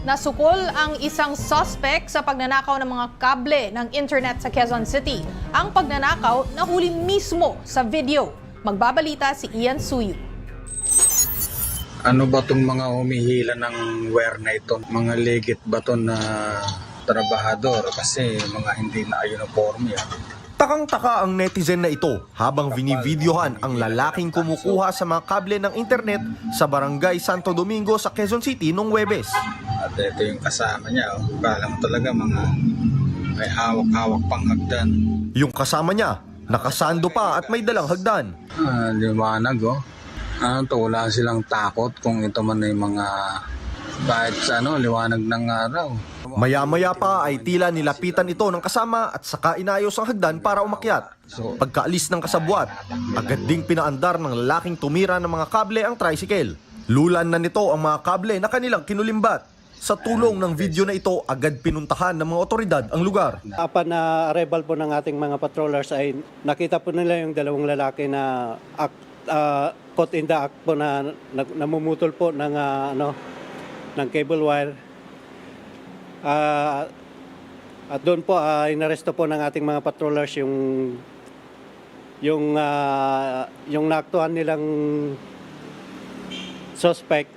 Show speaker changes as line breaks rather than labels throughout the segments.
Nasukol ang isang suspect sa pagnanakaw ng mga kable ng internet sa Quezon City. Ang pagnanakaw nahuli mismo sa video. Magbabalita si Ian Suyu.
Ano ba itong mga humihila ng wire na ito? Mga legit ba ito na trabahador? Kasi mga hindi na uniform yan.
Takang-taka ang netizen na ito habang binivideohan ang lalaking kumukuha sa mga kable ng internet sa Barangay Santo Domingo sa Quezon City noong Huwebes.
At ito yung kasama niya. Kala mo talaga mga may hawak-hawak pang hagdan.
Yung kasama niya, nakasando pa at may dalang hagdan.
Liwanag oh. Wala silang takot kung ito man ay mga kahit sa liwanag ng araw.
Maya-maya pa ay tila nilapitan ito ng kasama at saka inayos ang hagdan para umakyat. Pagkaalis ng kasabwat, agad ding pinaandar ng lalaking tumira ng mga kable ang tricycle. Lulan na nito ang mga kable na kanilang kinulimbat. Sa tulong ng video na ito, agad pinuntahan ng mga otoridad ang lugar.
Upon na arrival po ng ating mga patrollers ay nakita po nila yung dalawang lalaki na caught in the act po na namumutol po ng cable wire. At doon po inaresto po ng ating mga patrollers yung naaktuhan nilang suspect.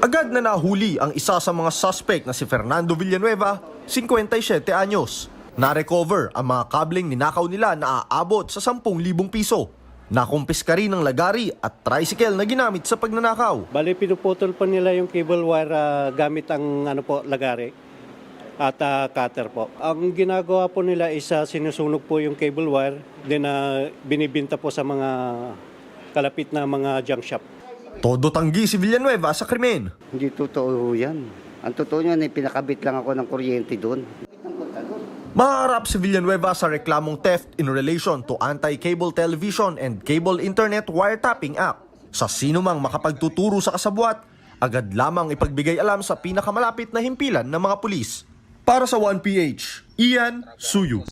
Agad na nahuli ang isa sa mga suspect na si Fernando Villanueva, 57 anyos. Na-recover ang mga kableng ninakaw nila na aabot sa 10,000 piso. Nakumpiska rin ng lagari at tricycle na ginamit sa pagnanakaw.
Bali, pinuputol po nila yung cable wire gamit ang lagari at cutter po. Ang ginagawa po nila is sinusunog po yung cable wire, then binibinta po sa mga kalapit na mga junk shop.
Todo tanggi si Villanueva sa krimen.
Hindi totoo yan. Ang totoo niyan ay pinakabit lang ako ng kuryente doon.
Maharap si Villanueva sa reklamong theft in relation to Anti-Cable Television and Cable Internet Wiretapping Act. Sa sino mang makapagtuturo sa kasabwat, agad lamang ipagbigay alam sa pinakamalapit na himpilan ng mga pulis. Para sa 1PH, Ian Suyu.